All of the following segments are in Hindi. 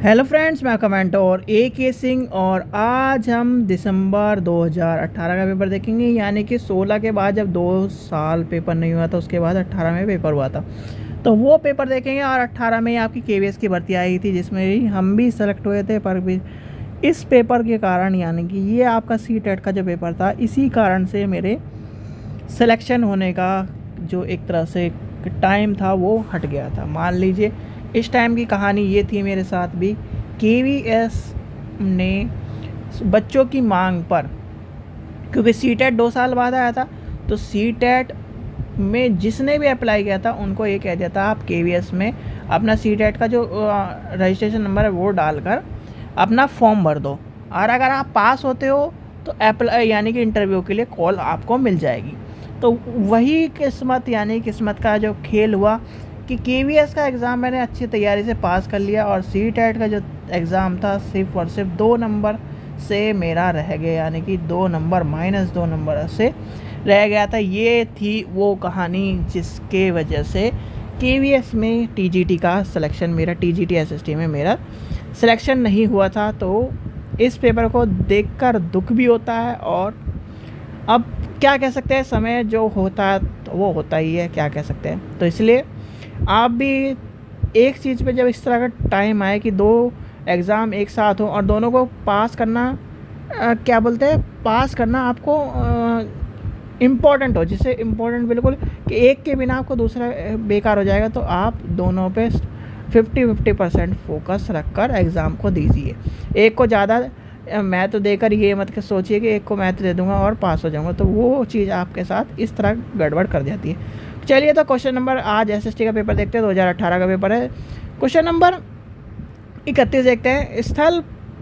हेलो फ्रेंड्स, मैं कमेंटोर A.K. सिंह और आज हम दिसंबर 2018 का पेपर देखेंगे। यानी कि 16 के बाद जब 2 साल पेपर नहीं हुआ था, उसके बाद 18 में पेपर हुआ था, तो वो पेपर देखेंगे। और 18 में आपकी KVS की भर्ती आई थी, जिसमें हम भी सेलेक्ट हुए थे। पर भी इस पेपर के कारण, यानी कि ये आपका CTET का जो पेपर था, इसी कारण से मेरे सिलेक्शन होने का जो एक तरह से टाइम था वो हट गया था। मान लीजिए इस टाइम की कहानी ये थी मेरे साथ भी। KVS ने बच्चों की मांग पर, क्योंकि CTET 2 साल बाद आया था, तो CTET में जिसने भी अप्लाई किया था उनको ये कह दिया था आप KVS में अपना CTET का जो रजिस्ट्रेशन नंबर है वो डालकर अपना फॉर्म भर दो, और अगर आप पास होते हो तो अप्लाई यानी कि इंटरव्यू के लिए कॉल आपको मिल जाएगी। तो वही किस्मत, यानी किस्मत का जो खेल हुआ कि KVS का एग्ज़ाम मैंने अच्छी तैयारी से पास कर लिया, और CTET का जो एग्ज़ाम था सिर्फ और सिर्फ 2 नंबर से मेरा रह गया, यानी कि 2 नंबर -2 नंबर से रह गया था। ये थी वो कहानी जिसके वजह से KVS में TGT का सिलेक्शन, मेरा TGT SST में मेरा सिलेक्शन नहीं हुआ था। तो इस पेपर को देखकर दुख भी होता है, और अब क्या कह सकते हैं, समय जो होता है तो वो होता ही है, क्या कह सकते हैं। तो इसलिए आप भी एक चीज़ पे जब इस तरह का टाइम आए कि 2 एग्ज़ाम एक साथ हो और दोनों को पास करना, क्या बोलते हैं, पास करना आपको इम्पोर्टेंट हो, जिससे इम्पोर्टेंट बिल्कुल कि एक के बिना आपको दूसरा बेकार हो जाएगा, तो आप दोनों पे 50-50% फोकस रखकर एग्ज़ाम को दीजिए। एक को ज़्यादा मैथ देकर ये मत के सोचिए कि एक को मैथ दे दूंगा और पास हो जाऊंगा, तो वो चीज़ आपके साथ इस तरह गड़बड़ कर जाती है। चलिए, तो क्वेश्चन नंबर, आज SST का पेपर देखते हैं, 2018 का पेपर है। क्वेश्चन नंबर 31 देखते हैं।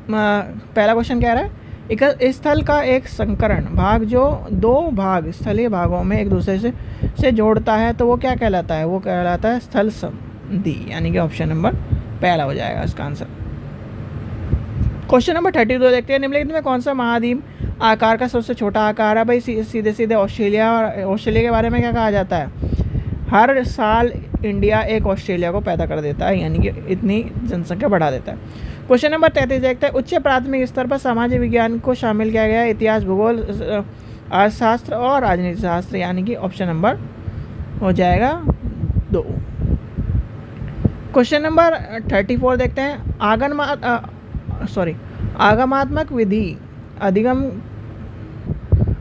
पहला क्वेश्चन क्या रहा है, स्थल का एक संकरण भाग जो 2 भाग स्थलीय भागों में एक दूसरे से जोड़ता है, तो वो क्या कहलाता है, वो कहलाता है स्थल संधि, यानी कि ऑप्शन नंबर पहला हो जाएगा इसका आंसर। क्वेश्चन नंबर 32 देखते हैं। निम्नलिखित में कौन सा महाद्वीप आकार का सबसे छोटा आकार है? भाई सीधे सीधे ऑस्ट्रेलिया। और ऑस्ट्रेलिया के बारे में क्या कहा जाता है, हर साल इंडिया एक ऑस्ट्रेलिया को पैदा कर देता है, यानी कि इतनी जनसंख्या बढ़ा देता है। क्वेश्चन नंबर 33 देखते हैं। उच्च प्राथमिक स्तर पर सामाजिक विज्ञान को शामिल किया गया है, इतिहास, भूगोल, अर्थशास्त्र और राजनीति शास्त्र, यानी कि ऑप्शन नंबर हो जाएगा 2। क्वेश्चन नंबर 34 देखते हैं।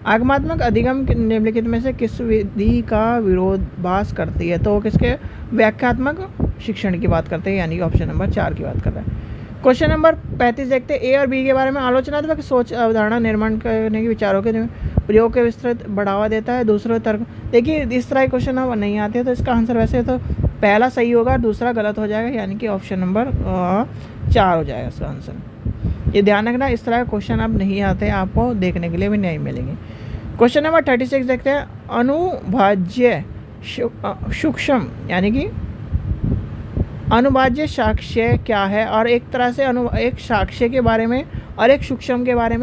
आगमात्मक अधिगम निम्नलिखित में से किस विधि का विरोधाभास करती है? तो वो किसके व्याख्यात्मक शिक्षण की बात करते हैं, यानी कि ऑप्शन नंबर 4 की बात कर रहा है। क्वेश्चन नंबर 35 देखते हैं। A और B के बारे में आलोचनात्मक सोच अवधारणा निर्माण करने के विचारों के प्रयोग के विस्तृत बढ़ावा देता है। दूसरा तर्क, देखिए इस तरह के क्वेश्चन अब नहीं आते, तो इसका आंसर वैसे तो पहला सही होगा, दूसरा गलत हो जाएगा, यानी कि ऑप्शन नंबर 4 हो जाएगा इसका आंसर। ये ध्यान रखना, इस तरह के क्वेश्चन अब नहीं आते, आपको देखने के लिए भी नहीं मिलेंगे। क्वेश्चन नंबर 36 देखते हैं। अनुभाज्य सूक्ष्म, यानी कि अनुभाज्य साक्ष्य क्या है? और एक तरह से एक साक्ष्य के बारे में और एक सूक्ष्म के बारे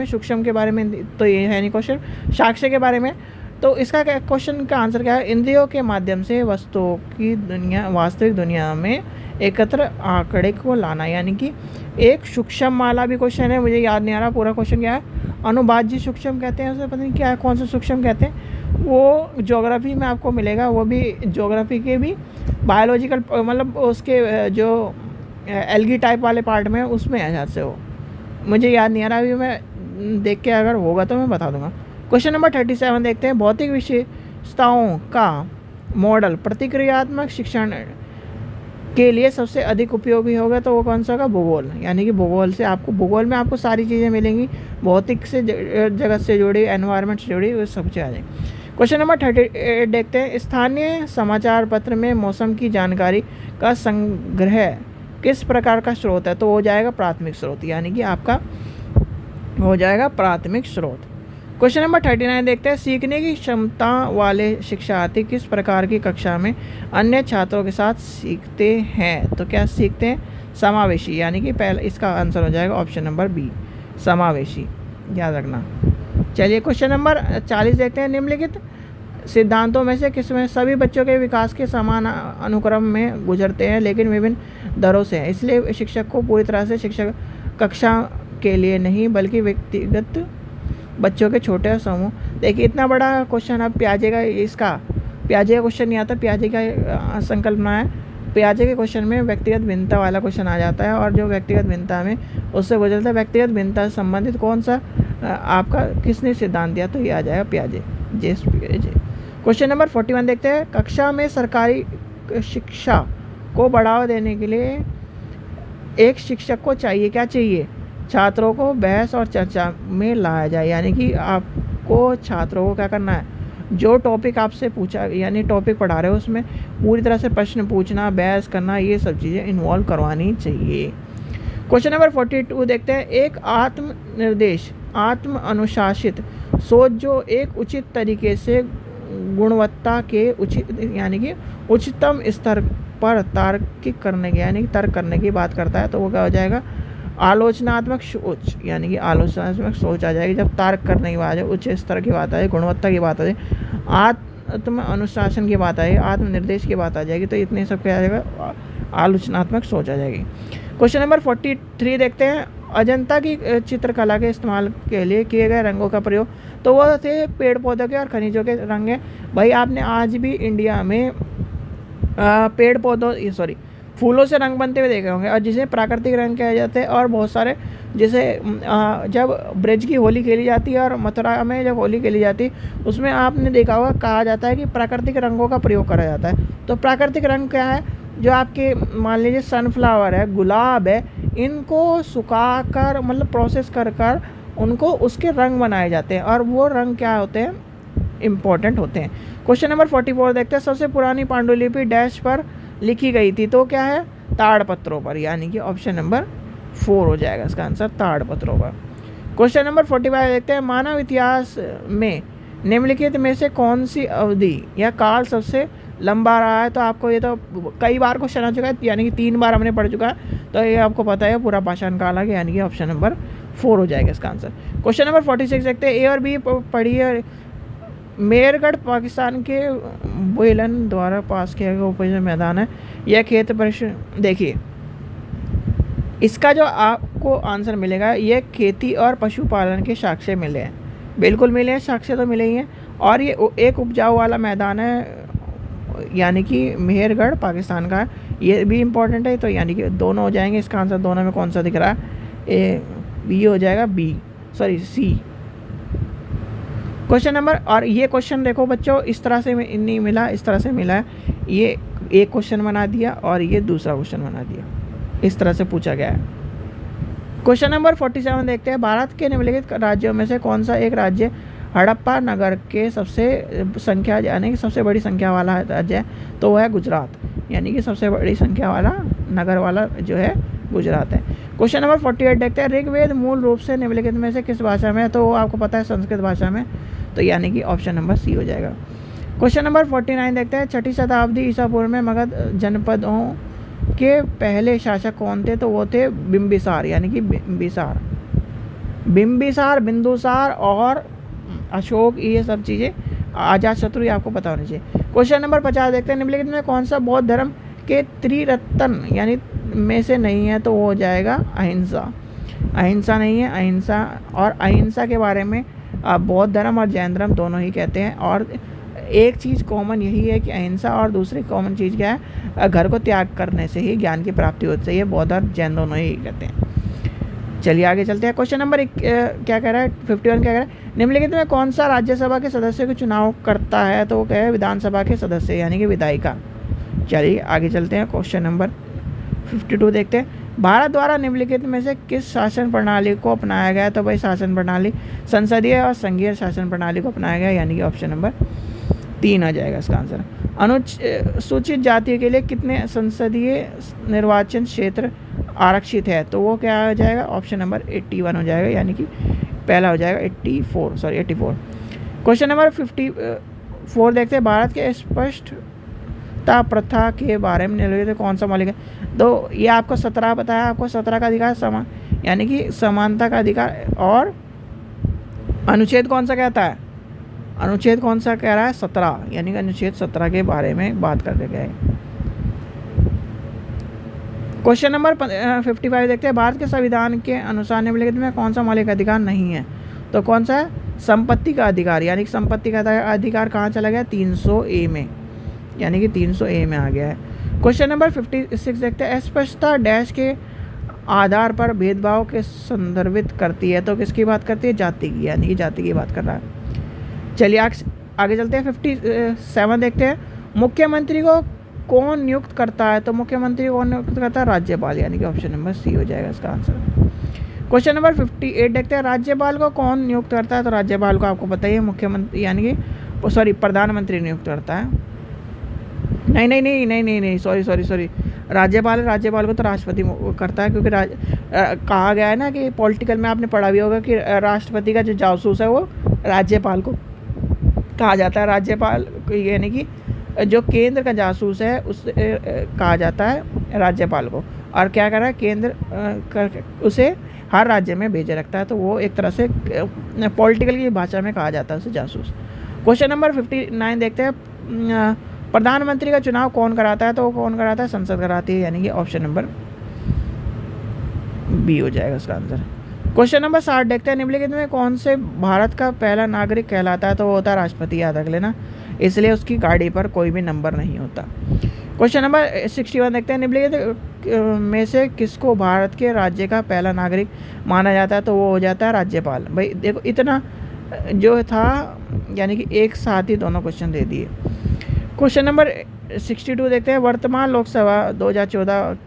में, तो ये है नहीं क्वेश्चन साक्ष्य के बारे में। तो इसका क्वेश्चन का आंसर क्या है, इंद्रियों के माध्यम से वस्तुओं की वास्तविक दुनिया में एकत्र आंकड़े को लाना, यानी कि एक सूक्ष्म वाला भी क्वेश्चन है, मुझे याद नहीं आ रहा पूरा क्वेश्चन क्या है। अनुभाज्य सूक्ष्म कहते हैं उसे, पता नहीं क्या है, कौन सा सूक्ष्म कहते हैं, वो ज्योग्राफी में आपको मिलेगा, वो भी ज्योग्राफी के भी बायोलॉजिकल, मतलब उसके जो एल्गी टाइप वाले पार्ट में उसमें है, जहाँ से वो मुझे याद नहीं आ रहा, अभी मैं देख के अगर होगा तो मैं बता दूंगा। क्वेश्चन नंबर 37 देखते हैं। भौतिक विशेषताओं का मॉडल प्रतिक्रियात्मक शिक्षण के लिए सबसे अधिक उपयोगी होगा, तो वो कौन सा होगा, भूगोल, यानी कि भूगोल में आपको सारी चीज़ें मिलेंगी, भौतिक से जगत से जुड़ी, एनवायरनमेंट से जुड़ी, वो सब चीज़ें आ जाएंगी। क्वेश्चन नंबर 38 देखते हैं। स्थानीय समाचार पत्र में मौसम की जानकारी का संग्रह किस प्रकार का स्रोत है? तो हो जाएगा प्राथमिक स्रोत, यानी कि आपका हो जाएगा प्राथमिक स्रोत। क्वेश्चन नंबर 39 देखते हैं। सीखने की क्षमता वाले शिक्षार्थी किस प्रकार की कक्षा में अन्य छात्रों के साथ सीखते हैं? तो क्या सीखते हैं, समावेशी, यानी कि पहला इसका आंसर हो जाएगा ऑप्शन नंबर B, समावेशी, याद रखना। चलिए, क्वेश्चन नंबर 40 देखते हैं। निम्नलिखित सिद्धांतों में से किसमें सभी बच्चों के विकास के समान अनुक्रम में गुजरते हैं लेकिन विभिन्न दरों से हैं, इसलिए शिक्षक को पूरी तरह से शिक्षक कक्षा के लिए नहीं बल्कि व्यक्तिगत बच्चों के छोटे समूह। देखिए इतना बड़ा क्वेश्चन अब प्याजे का क्वेश्चन नहीं आता, प्याजे का संकल्पना है। प्याजे के क्वेश्चन में व्यक्तिगत भिन्नता वाला क्वेश्चन आ जाता है और जो व्यक्तिगत भिन्नता में उससे गुजरता है, व्यक्तिगत भिन्नता से संबंधित कौन सा आपका किसने सिद्धांत दिया, तो ये आ जाएगा प्याजे, जेम्स पियाजे। क्वेश्चन नंबर 41 देखते हैं। कक्षा में सरकारी शिक्षा को बढ़ावा देने के लिए एक शिक्षक को चाहिए, क्या चाहिए, छात्रों को बहस और चर्चा में लाया जाए, यानी कि आपको छात्रों को क्या करना है, जो टॉपिक आपसे पूछा यानी टॉपिक पढ़ा रहे हो उसमें पूरी तरह से प्रश्न पूछना, बहस करना, ये सब चीज़ें इन्वॉल्व करवानी चाहिए। क्वेश्चन नंबर 42 देखते हैं। एक आत्मनिर्देश आत्म अनुशासित सोच जो एक उचित तरीके से गुणवत्ता के उचित यानी कि उच्चतम स्तर पर तार्किक करने की यानी कि तर्क करने की बात करता है, तो वो क्या हो जाएगा, आलोचनात्मक सोच, यानी कि आलोचनात्मक सोच आ जाएगी जब तर्क करने की बात आ जाए, उच्च स्तर की बात आ जाए, गुणवत्ता की बात आ जाए, आत्म अनुशासन की बात आएगी, आत्मनिर्देश की बात आ जाएगी, तो इतने सब क्या आ जाएगा, आलोचनात्मक सोच आ जाएगी। क्वेश्चन नंबर 43 देखते हैं। अजंता की चित्रकला के इस्तेमाल के लिए किए गए रंगों का प्रयोग, तो वो थे पेड़ पौधों के और खनिजों के रंग हैं। भाई आपने आज भी इंडिया में पेड़ पौधों फूलों से रंग बनते हुए देखे होंगे और जिसे प्राकृतिक रंग कहे जाते हैं, और बहुत सारे जैसे जब ब्रज की होली खेली जाती है और मथुरा में जब होली खेली जाती है उसमें आपने देखा होगा कहा जाता है कि प्राकृतिक रंगों का प्रयोग करा जाता है। तो प्राकृतिक रंग क्या है, जो आपके मान लीजिए सनफ्लावर है, गुलाब है, इनको सुखाकर मतलब प्रोसेस कर उनको उसके रंग बनाए जाते हैं और वो रंग क्या होते हैं, इम्पोर्टेंट होते हैं। क्वेश्चन नंबर 44 देखते हैं। सबसे पुरानी पांडुलिपि डैश पर लिखी गई थी, तो क्या है, ताड़पत्रों पर, यानी कि ऑप्शन नंबर 4 हो जाएगा इसका आंसर, ताड़पत्रों पर। क्वेश्चन नंबर 45 देखते हैं। मानव इतिहास में निम्नलिखित में से कौन सी अवधि या काल सबसे लंबा रहा है, तो आपको ये तो कई बार क्वेश्चन आ चुका है, यानी कि 3 बार हमने पढ़ चुका है, तो ये आपको पता है पूरा पाषाण काल है, यानी कि ऑप्शन नंबर 4 हो जाएगा इसका आंसर। क्वेश्चन नंबर 46 देखते हैं। ए और बी पढ़िए। मेहरगढ़ पाकिस्तान के बुलंद द्वारा पास किया गया उपज मैदान है, यह खेत परिश्रम, देखिए इसका जो आपको आंसर मिलेगा, ये खेती और पशुपालन के साक्ष्य मिले हैं, बिल्कुल मिले हैं, साक्ष्य तो मिले ही हैं, और ये एक उपजाऊ वाला मैदान है, यानी कि मेहरगढ़ पाकिस्तान का है, ये भी इम्पोर्टेंट है, तो यानी कि दोनों हो जाएंगे इसका आंसर। दोनों में कौन सा दिख रहा है, ए बी हो जाएगा, सी। क्वेश्चन नंबर, और ये क्वेश्चन देखो बच्चों इस तरह से नहीं मिला, इस तरह से मिला है, ये एक क्वेश्चन बना दिया और ये दूसरा क्वेश्चन बना दिया, इस तरह से पूछा गया है। क्वेश्चन नंबर 47 देखते हैं। भारत के निम्नलिखित राज्यों में से कौन सा एक राज्य हड़प्पा नगर के सबसे संख्या यानी कि सबसे बड़ी संख्या वाला राज्य है, तो वह है गुजरात, यानी कि सबसे बड़ी संख्या वाला नगर वाला जो है गुजरात है। क्वेश्चन नंबर 48 देखते हैं। ऋग्वेद मूल रूप से निम्नलिखित में से किस भाषा में है, तो आपको पता है संस्कृत भाषा में, तो यानी कि ऑप्शन नंबर सी हो जाएगा। क्वेश्चन नंबर 49 देखते हैं। 6ठी शताब्दी ईसा पूर्व में मगध जनपदों के पहले शासक कौन थे, तो वो थे बिम्बिसार, यानी कि बिम्बिसार, बिंदुसार और अशोक, ये सब चीज़ें अजातशत्रु आपको पता होनी चाहिए। क्वेश्चन नंबर 50 देखते हैं। निम्नलिखित में कौन सा बौद्ध धर्म के त्रिरत्न यानी में से नहीं है, तो वो हो जाएगा अहिंसा। अहिंसा नहीं है, अहिंसा, और अहिंसा के बारे में बौद्ध धर्म और जैन धर्म दोनों ही कहते हैं, और एक चीज़ कॉमन यही है कि अहिंसा, और दूसरी कॉमन चीज़ क्या है, घर को त्याग करने से ही ज्ञान की प्राप्ति होती है, बौद्ध और जैन दोनों ही कहते हैं। चलिए आगे चलते हैं। क्वेश्चन नंबर क्या कह रहा है, 51 क्या कह रहा है। निम्नलिखित में कौन सा राज्यसभा के सदस्य को चुनाव करता है, तो वो क्या है, विधानसभा के सदस्य यानी कि विधायिका। चलिए आगे चलते हैं। क्वेश्चन नंबर 52 देखते हैं। भारत द्वारा निम्नलिखित में से किस शासन प्रणाली को अपनाया गया, तो भाई शासन प्रणाली संसदीय और संघीय शासन प्रणाली को अपनाया गया, यानी कि ऑप्शन नंबर 3 आ जाएगा इसका आंसर। अनुसूचित जाति के लिए कितने संसदीय निर्वाचन क्षेत्र आरक्षित है, तो वो क्या हो जाएगा, ऑप्शन नंबर 81 हो जाएगा, यानी कि पहला हो जाएगा 84। क्वेश्चन नंबर 54 देखते हैं। भारत के स्पष्टता प्रथा के बारे में निम्नलिखित कौन सा मौलिक है, तो ये आपको 17 पता है, आपको 17 का अधिकार समान यानी कि समानता का अधिकार, और अनुच्छेद कौन सा कहता है, अनुच्छेद कौन सा कह रहा है? 17, यानी कि अनुच्छेद 17 के बारे में बात करके गए। क्वेश्चन नंबर 55 देखते हैं, भारत के संविधान के अनुसार निम्नलिखित में कौन सा मौलिक अधिकार नहीं है? तो कौन सा है? संपत्ति का अधिकार, यानी कि संपत्ति का अधिकार कहाँ चला गया? 300A में, यानी कि 300A में आ गया है। क्वेश्चन नंबर 56 देखते हैं, अस्पष्टता डैश के आधार पर भेदभाव के संदर्भित करती है। तो किसकी बात करती है? जाति की, यानी कि जाति की बात कर रहा है। चलिए आगे चलते हैं। 57 देखते हैं, मुख्यमंत्री को कौन नियुक्त करता है? तो मुख्यमंत्री को कौन नियुक्त करता है? राज्यपाल, यानी कि ऑप्शन नंबर सी हो जाएगा इसका आंसर। क्वेश्चन नंबर 58 देखते हैं, राज्यपाल को कौन नियुक्त करता है? तो राज्यपाल को आपको पता ही है मुख्यमंत्री, यानी कि सॉरी प्रधानमंत्री नियुक्त करता है। नहीं, सॉरी, राज्यपाल को तो राष्ट्रपति करता है, क्योंकि कहा गया है ना कि पॉलिटिकल में आपने पढ़ा भी होगा कि राष्ट्रपति का जो जासूस है वो राज्यपाल को कहा जाता है। राज्यपाल यानी कि जो केंद्र का जासूस है उस कहा जाता है राज्यपाल को, और क्या कर रहा है? केंद्र उसे हर राज्य में भेजे रखता है, तो वो एक तरह से पॉलिटिकल की भाषा में कहा जाता है उसे जासूस। क्वेश्चन नंबर 59 देखते हैं, प्रधानमंत्री का चुनाव कौन कराता है? तो कौन कराता है? संसद कराती है, यानी कि ऑप्शन नंबर बी हो जाएगा इसका आंसर। क्वेश्चन नंबर 60 देखते हैं, निम्नलिखित में कौन से भारत का पहला नागरिक कहलाता है? तो वो होता है राष्ट्रपति, याद रख लेना, इसलिए उसकी गाड़ी पर कोई भी नंबर नहीं होता। क्वेश्चन नंबर 61 देखते हैं, निम्नलिखित में से किसको भारत के राज्य का पहला नागरिक माना जाता है? तो वो हो जाता है राज्यपाल। भाई देखो इतना जो था, यानी कि एक साथ ही दोनों क्वेश्चन दे दिए। क्वेश्चन नंबर 62 देखते हैं, वर्तमान लोकसभा 2014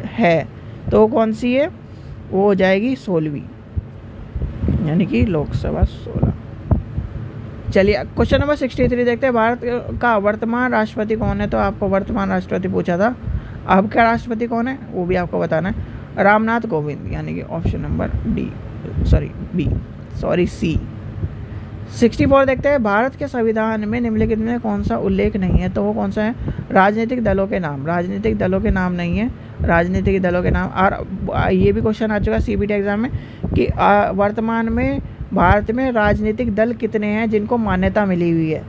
है तो कौन सी है? वो हो जाएगी 16वीं, यानी कि लोकसभा 16। चलिए क्वेश्चन नंबर 63 देखते हैं, भारत का वर्तमान राष्ट्रपति कौन है? तो आपको वर्तमान राष्ट्रपति पूछा था, अब का राष्ट्रपति कौन है वो भी आपको बताना है। रामनाथ कोविंद, यानी कि ऑप्शन नंबर सी। 64 देखते हैं, भारत के संविधान में निम्नलिखित में कौन सा उल्लेख नहीं है? तो वो कौन सा है? राजनीतिक दलों के नाम। राजनीतिक दलों के नाम नहीं है, राजनीतिक दलों के नाम। और ये भी क्वेश्चन आ चुका CBT एग्जाम में कि वर्तमान में भारत में राजनीतिक दल कितने हैं जिनको मान्यता मिली हुई है,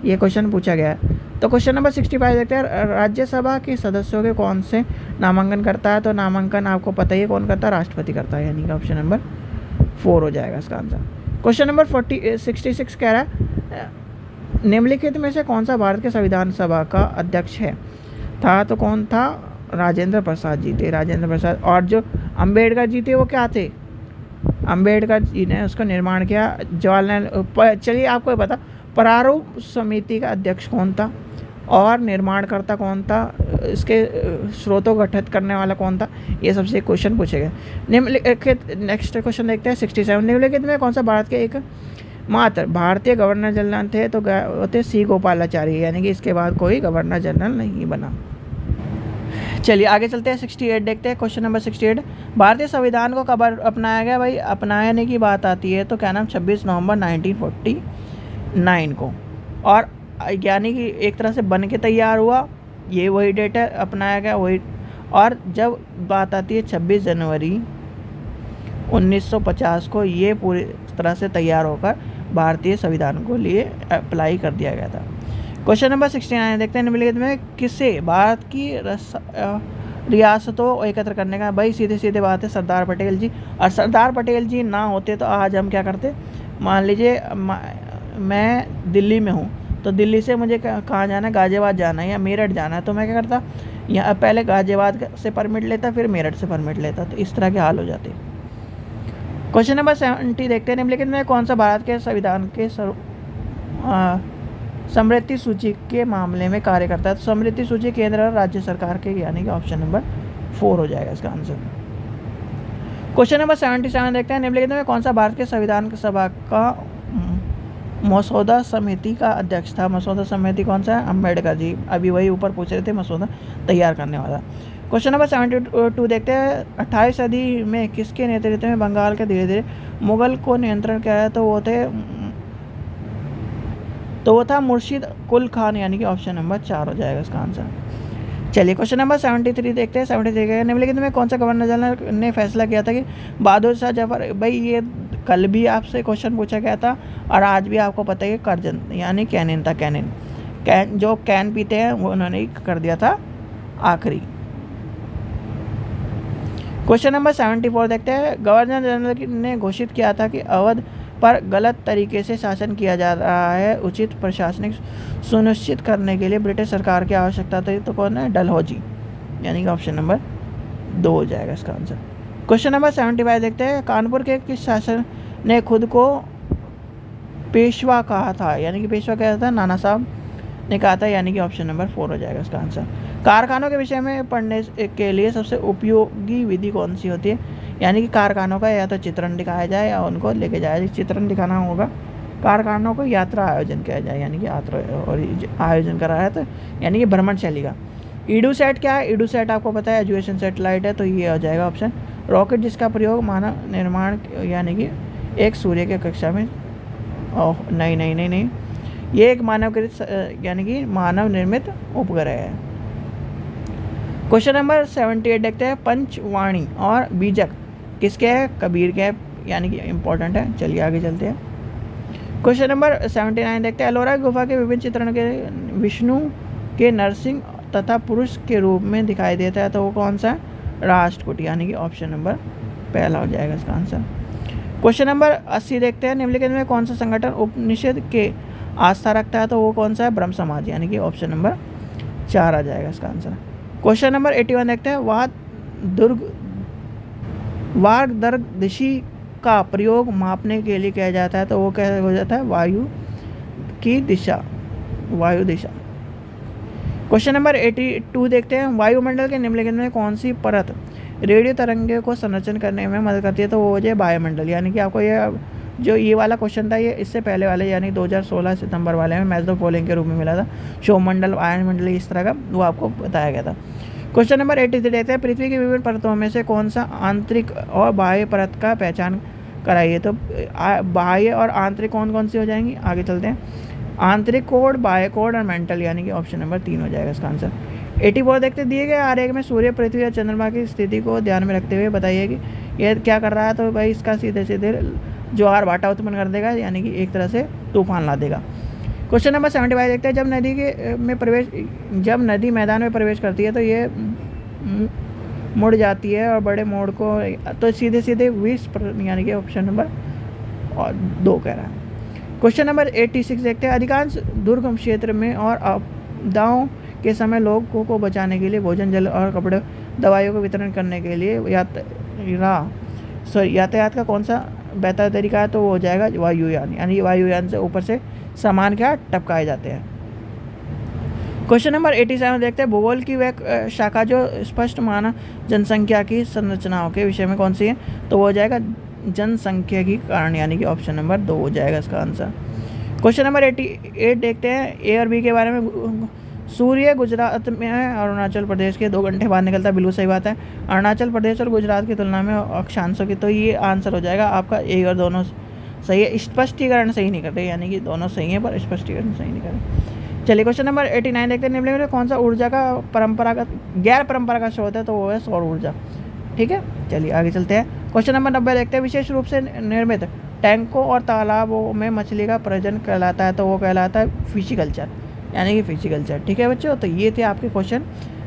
ये क्वेश्चन पूछा गया है। तो क्वेश्चन नंबर 65 देखते हैं, राज्यसभा के सदस्यों के कौन से नामांकन करता है? तो नामांकन आपको पता ही है कौन करता है? राष्ट्रपति करता है, यानी कि ऑप्शन नंबर 4 हो जाएगा इसका आंसर। क्वेश्चन नंबर 66 कह रहा है, निम्नलिखित में से कौन सा भारत के संविधान सभा का अध्यक्ष है? तो कौन था? राजेंद्र प्रसाद जी थे, राजेंद्र प्रसाद। और जो अंबेडकर जी थे वो क्या थे? अंबेडकर जी ने उसका निर्माण किया। जवाहरलाल, चलिए आपको पता, प्रारूप समिति का अध्यक्ष कौन था और निर्माणकर्ता कौन था, इसके स्रोतों गठित करने वाला कौन था, ये सबसे क्वेश्चन पूछे गए। निम्नलिखित नेक्स्ट क्वेश्चन देखते हैं 67, निम्नलिखित में कौन सा भारत के एक मात्र भारतीय गवर्नर जनरल थे? तो होते सी गोपालाचारी, यानी कि इसके बाद कोई गवर्नर जनरल नहीं बना। चलिए आगे चलते हैं। 68 देखते हैं। क्वेश्चन नंबर 68, भारतीय संविधान को कब अपनाया गया? भाई अपनाने की बात आती है तो क्या नाम 26 नवंबर 1949 को, और यानी कि एक तरह से बन के तैयार हुआ, ये वही डेट है, अपनाया गया वही। और जब बात आती है 26 जनवरी 1950 को ये पूरी तरह से तैयार होकर भारतीय संविधान को लिए अप्लाई कर दिया गया था। क्वेश्चन नंबर 69 देखते हैं, निम्नलिखित में किसे भारत की रियासतों एकत्र करने का? भाई सीधे बात है सरदार पटेल जी। और सरदार पटेल जी ना होते तो आज हम क्या करते? मान लीजिए मैं दिल्ली में हूँ, तो दिल्ली से मुझे कहाँ जाना है? गाजियाबाद जाना है या मेरठ जाना है, तो मैं क्या करता? यहाँ पहले गाजियाबाद से परमिट लेता, फिर मेरठ से परमिट लेता, तो इस तरह के हाल हो जाते। क्वेश्चन नंबर 70 देखते हैं, निम्नलिखित में कौन सा भारत के संविधान के समृद्धि सूची के मामले में कार्य करता है? तो समृद्धि सूची केंद्र और राज्य सरकार के, यानी कि ऑप्शन नंबर 4 हो जाएगा इसका आंसर। क्वेश्चन नंबर 77 देखते हैं, निम्नलिखित में कौन सा भारत के संविधान सभा का मसौदा समिति का अध्यक्ष था? मसौदा समिति कौन सा है? अम्बेडकर जी। अभी वही ऊपर पूछ रहे थे, मसौदा तैयार करने वाला। क्वेश्चन नंबर 72 देखते हैं, 28वीं सदी में किसके नेतृत्व में बंगाल का धीरे धीरे मुगल को नियंत्रण किया है? तो वो था मुर्शिद कुल खान, यानी कि ऑप्शन नंबर 4 हो जाएगा इसका आंसर। चलिए क्वेश्चन नंबर 73 देखते हैं। 73 निम्नलिखित में कौन सा गवर्नर जनरल ने फैसला किया था कि बहादुर शाह जफर, भाई ये कल भी आपसे क्वेश्चन पूछा गया था और आज भी आपको पता है कि कर्जन यानी कैनिन था। कैन जो कैन पीते हैं वो उन्होंने कर दिया था आखिरी। क्वेश्चन नंबर 74 देखते हैं। गवर्नर जनरल ने घोषित किया था कि अवध पर गलत तरीके से शासन किया जा रहा है, उचित प्रशासनिक सुनिश्चित करने के लिए ब्रिटिश सरकार की आवश्यकता थी। तो कौन है? डलहौजी, यानी कि ऑप्शन नंबर 2 हो जाएगा इसका आंसर। क्वेश्चन नंबर 75 देखते हैं। कानपुर के किस शासक ने खुद को पेशवा कहा था? यानी कि पेशवा क्या था? नाना साहब ने कहा था, यानी कि ऑप्शन नंबर 4 हो जाएगा इसका आंसर। कारखानों के विषय में पढ़ने के लिए सबसे उपयोगी विधि कौन सी होती है? यानी कि कारखानों का या तो चित्रण दिखाया जाए या उनको लेके जाया जाए। चित्रण दिखाना होगा। कारखानों को यात्रा आयोजन किया जाए, यानी कि यात्रा और आयोजन करा है, तो यानी कि भ्रमण शैली का। ईडूसैट क्या है? ईडूसैट आपको पता है एजुकेशन सैटेलाइट है, तो ये हो जाएगा ऑप्शन। रॉकेट जिसका प्रयोग मानव निर्माण यानी कि एक सूर्य के कक्षा में नहीं, ये एक मानवकृत यानी कि मानव निर्मित उपग्रह है। क्वेश्चन नंबर 78 देखते हैं। पंचवाणी और बीजक किसके है? कबीर के, यानी कि इम्पोर्टेंट है। चलिए आगे चलते हैं। क्वेश्चन नंबर 79 देखते हैं। एलोरा गुफा के विभिन्न चित्रण के विष्णु के नरसिंह तथा पुरुष के रूप में दिखाई देता है, तो वो कौन सा है? राष्ट्रकूट, यानी कि ऑप्शन नंबर पहला हो जाएगा इसका आंसर। क्वेश्चन नंबर 80 देखते हैं। निम्नलिखित में कौन सा संगठन उपनिषद के आस्था रखता है? तो वो कौन सा है? ब्रह्म समाज, यानी कि ऑप्शन नंबर 4 आ जाएगा इसका आंसर। क्वेश्चन नंबर 81 देखते हैं। वार्गदर्शी का प्रयोग मापने के लिए किया जाता है, तो वो क्या हो जाता है? वायु दिशा। क्वेश्चन नंबर 82 देखते हैं। वायुमंडल के निम्नलिखित में कौन सी परत रेडियो तरंगे को संरक्षण करने में मदद करती है? तो वो हो जाए वायुमंडल। यानी कि आपको ये जो ये वाला क्वेश्चन था, ये इससे पहले वाले यानी 2016 सितंबर वाले में मैच द फॉलोइंग के रूप में मिला था। शोमंडल, वायुमंडल, इस तरह का वो आपको बताया गया था। क्वेश्चन नंबर 83 देखते हैं। पृथ्वी की विभिन्न परतों में से कौन सा आंतरिक और बाह्य परत का पहचान कराइए? तो बाह्य और आंतरिक कौन सी हो जाएंगी? आगे चलते हैं। आंतरिक कोड, बाह्य कोड और मेंटल, यानी कि ऑप्शन नंबर 3 हो जाएगा इसका आंसर। 84 देखते। दिए गए आरेख में सूर्य, पृथ्वी और चंद्रमा की स्थिति को ध्यान में रखते हुए बताइए कि यह क्या कर रहा है? तो भाई इसका सीधे ज्वार भाटा उत्पन्न कर देगा, यानी कि एक तरह से तूफान ला देगा। क्वेश्चन नंबर 75 देखते हैं। जब नदी मैदान में प्रवेश करती है तो ये मुड़ जाती है और बड़े मोड़ को, तो सीधे 20, यानी कि ऑप्शन नंबर 2 कह रहा है। क्वेश्चन नंबर 86 देखते हैं। अधिकांश दुर्गम क्षेत्र में और आपदाओं के समय लोगों को बचाने के लिए भोजन, जल और कपड़े, दवाइयों को वितरण करने के लिए यातायात का कौन सा बेहतर तरीका है? तो वो हो जाएगा वायुयान, यानी वायुयान से ऊपर से सामान क्या टपकाए जाते हैं। क्वेश्चन नंबर 87 देखते हैं। भूगोल की वह शाखा जो स्पष्ट मानव जनसंख्या की संरचनाओं के विषय में कौन सी है? तो वो हो जाएगा जनसंख्या की कारण, यानी कि ऑप्शन नंबर 2 हो जाएगा इसका आंसर। क्वेश्चन नंबर 88 देखते हैं। ए और बी के बारे में। सूर्य गुजरात में है, अरुणाचल प्रदेश के 2 घंटे बाद निकलता है, बिल्कुल सही बात है। अरुणाचल प्रदेश और गुजरात की तुलना में अक्षांशों की, तो ये आंसर हो जाएगा आपका ए और दोनों सही है। स्पष्टीकरण सही नहीं करते, यानी कि दोनों सही है पर स्पष्टीकरण सही नहीं करते। चलिए क्वेश्चन नंबर 89 देखते हैं। निम्नलिखित में कौन सा ऊर्जा का गैर परंपरागत स्रोत है? तो वो है सौर ऊर्जा। ठीक है, चलिए आगे चलते हैं। क्वेश्चन नंबर 90 देखते हैं। विशेष रूप से निर्मित टैंकों और तालाबों में मछली का प्रजनन कहलाता है, तो वो कहलाता है फिशिकल्चर, यानी कि फिशिकल्चर। ठीक है बच्चों, तो ये थे आपके क्वेश्चन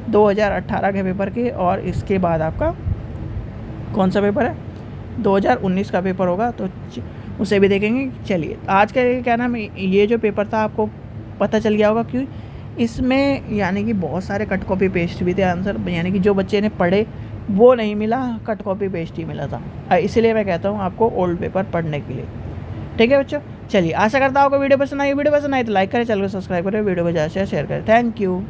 2018 के पेपर के। और इसके बाद आपका कौन सा पेपर है? 2019 का पेपर होगा, तो उसे भी देखेंगे। चलिए आज का क्या नाम, ये जो पेपर था आपको पता चल गया होगा क्यों इसमें, यानी कि बहुत सारे कट कॉपी पेस्ट भी थे आंसर, यानी कि जो बच्चे ने पढ़े वो नहीं मिला, कट कॉपी पेस्ट ही मिला था। इसलिए मैं कहता हूँ आपको ओल्ड पेपर पढ़ने के लिए। ठीक है बच्चों, चलिए आशा करता हूँ आपको वीडियो पसंद आई तो लाइक करें, चैनल को सब्सक्राइब करें, वीडियो को ज़्यादा से शेयर करें। Thank you.